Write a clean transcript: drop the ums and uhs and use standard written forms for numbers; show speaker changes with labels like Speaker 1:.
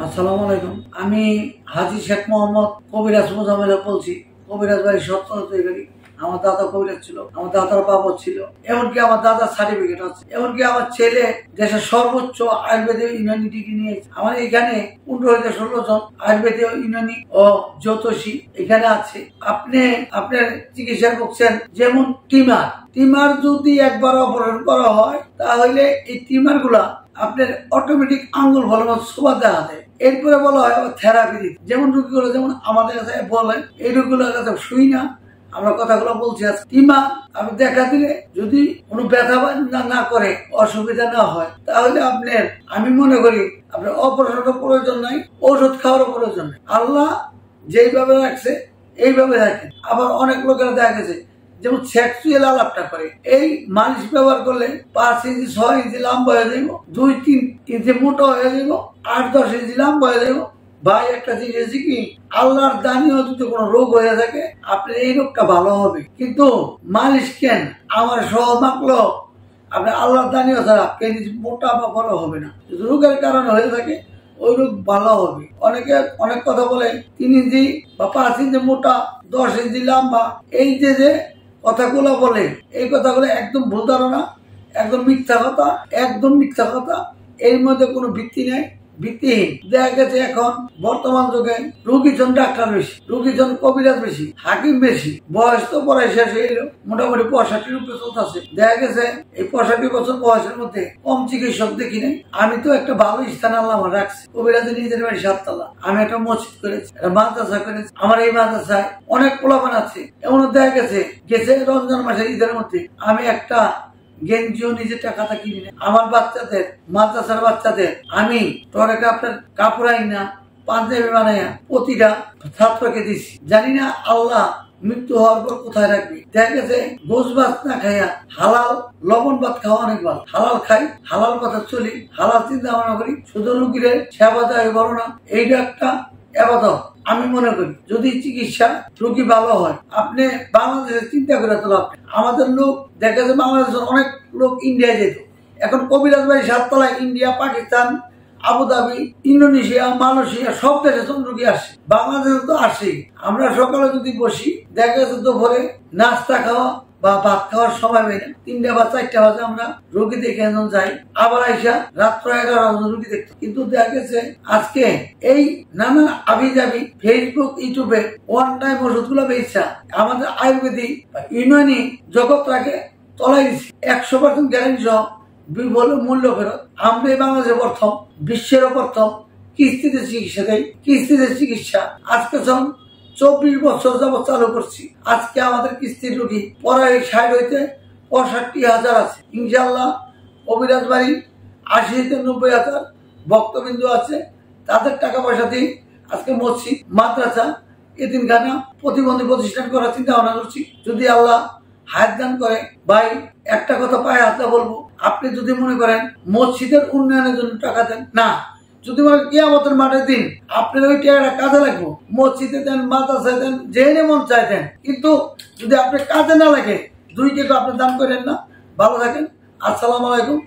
Speaker 1: আসসালামু আলাইকুম। আমি হাজী শেখ মোহাম্মদ কবিরাজ মোজাম্মেল বলছি। কবিরাজ বাড়ি সত্তর তৈরি। আমার দাদা কবিরাজ ছিল, আমার দাদার বাবা ছিল, এমনকি আমার দাদার সার্টিফিকেট আছে। এমনকি আমার ছেলে দেশের সর্বোচ্চ আয়ুর্বেদীয় ইউনানি ডিগ্রি নিয়েছে। আমার এখানে 15-16 জন আয়ুর্বেদীয় ইউনানি ও জ্যোতিষী এখানে আছে। আপনি আপনার চিকিৎসা করছেন, যেমন টিমার যদি একবার অপারেশন করা হয় তাহলে এই টিমার গুলা আপনার অটোমেটিক আঙ্গুল ভালো মতো সোভা দেখা দেয়। এরপরে বলা হয় থেরাপি দিতে। যেমন রোগীগুলো যেমন আমাদের কাছে বলেন, এই রোগীগুলোর কাছে শুই না, আমরা কথাগুলো বলছি। টিমার আপনি দেখা দিলে যদি কোনো ব্যথা না করে, অসুবিধা না হয়, তাহলে আপনার আমি মনে করি আপনার অপারেশনের প্রয়োজন নাই, ঔষধ খাওয়ার প্রয়োজন নাই। আল্লাহ যেইভাবে রাখছে এইভাবে রাখেন। আবার অনেক লোকেরা দেখা গেছে যেমন সেক্সুয়াল আলাপটা করে, এই মালিশ ব্যবহার করলে 5 ইঞ্চি 6 ইঞ্চি লম্বা হয়ে যাইব, 2-3 ইঞ্চি মোটা হয়ে যাইব, 8-10 ইঞ্চি লম্বা হয়ে যাইব। ভাই একটা জিনিস কি, আল্লাহর দানিও যদি কোনো রোগ হয়ে থাকে আপনার এই রোগটা ভালো হবে। কিন্তু মালিশ কেন আমার সহ মাকলো আপনার আল্লাহর দানিও ছাড়া মোটা বা বড় হবে না। রোগের কারণে হয়ে থাকে ওই রোগ ভালো হবে। অনেকে অনেক কথা বলে 3 ইঞ্চি বা 5 ইঞ্চি মোটা, 10 ইঞ্চি লম্বা, এই যে কথাগুলো বলে, এই কথাগুলো একদম ভুল ধারণা, একদম মিথ্যা কথা, একদম মিথ্যা কথা। এর মধ্যে কোনো ভিত্তি নেই, ভিত্তিহীন। দেখা গেছে এখন বর্তমান যুগে রোগীজন ডাক্তার বেশি, রোগীজন কবিরাজ বেশি, হাকিম বেশি। বয়স তো পড়াই শেষ হয়ে এলো, মোটামুটি 65 উপরে চলতেছে। দেখা গেছে এই 65 বছর বয়সের মধ্যে কম চিকিৎসক দেখি নাই। আমি তো একটা ভালো স্থান আল্লাহ আমার রাখছি। কবিরাজ নিজের বাড়ি 7 তলা, আমি একটা মসজিদ করেছি, একটা মাদ্রাসা করেছি। আমার এই মাদ্রাসায় অনেক পোলাপান আছে। এমন দেখা গেছে রমজান মাসের ঈদের মধ্যে আমি একটা গেঞ্জিও নিজের টাকাটা কিনি না। আমার বাচ্চাদের, মাদ্রাসার বাচ্চাদের আমি টরেকা আপনার কাপড় আইনা পাঞ্জাবি বানাইয়া প্রতিটা ছাত্রকে দিছি। জানি না আল্লাহ মৃত্যু হওয়ার পর কোথায় রাখবে। দেখা গেছে গোস ভাত না খাইয়া হালাল লবণ ভাত খাওয়া অনেক ভালো। হালাল খাই, হালাল কথা চলি, হালাল চিন্তা ভাবনা করি, শুধু রুগীরে সেবা দেওয়া বলো না, এইটা একটা আবাদত। আমি মনে করি যদি চিকিৎসা রোগী ভালো হয়, আপনি বাংলাদেশের চিন্তা করে তো লাভ। আমাদের লোক দেখা যায় বাংলাদেশের অনেক লোক ইন্ডিয়া যেত, এখন কবিরাজ বাড়ি 7 তলায় India, Pakistan, Abu Dhabi, Indonesia, Malaysia সব দেশে রোগী আসে, বাংলাদেশে তো আসে। আমরা সকালে যদি বসি, দেখা যাচ্ছে দুপুরে নাস্তা খাওয়া বা ভাত খাওয়ার সময় হয় না, 3টা বা 4টা বাজে আমরা রোগী দেখে এখন যাই, আবার আইসা রাত্র 11 রোগী দেখতে। কিন্তু দেখা গেছে আজকে এই নানা আবি যাবি ফেসবুক, ইউটিউবে ওয়ান টাইম ওষুধ গুলো বেচা আমাদের আয়ুর্বেদিক ইউনানি জগৎটাকে তলাই দিচ্ছে। 100% গ্যারান্টি সহ বিফল মূল্য ফেরত। আমরা এই বাংলাদেশে প্রথম, বিশ্বের প্রথম কিস্তিতে চিকিৎসা দেয়। কিস্তিতে চিকিৎসা আজকে যখন 24 বছর যাবৎ চালু করছি। আজকে আমাদের কিস্তির রোগী পড়ায় 60 হইতে 65,000 আছে। ইনশাআল্লাহ কবিরাজ বাড়ি 80-90,000 ভক্তবিন্দু আছে। তাদের টাকা পয়সা দিয়ে আজকে মসজিদ, মাদ্রাসা, এতিমখানা, প্রতিবন্ধী প্রতিষ্ঠান করার চিন্তা ভাবনা করছি। যদি আল্লাহ হায়াত দান করে, ভাই একটা কথা পায়ে হাতে বলবো, আপনি যদি মনে করেন মসজিদের উন্নয়নের জন্য টাকা দেন, না, যদি কিয়ামতের মাঠে দিন আপনার ওই টাকাটা কাজে লাগবো। মসজিদে দেন, মাদ্রাসায় দেন, যেখানে মন চাই দেন, কিন্তু যদি আপনার কাজে না লাগে 2 টাকা আপনি দান করেন না। ভালো থাকেন। আসসালামু আলাইকুম।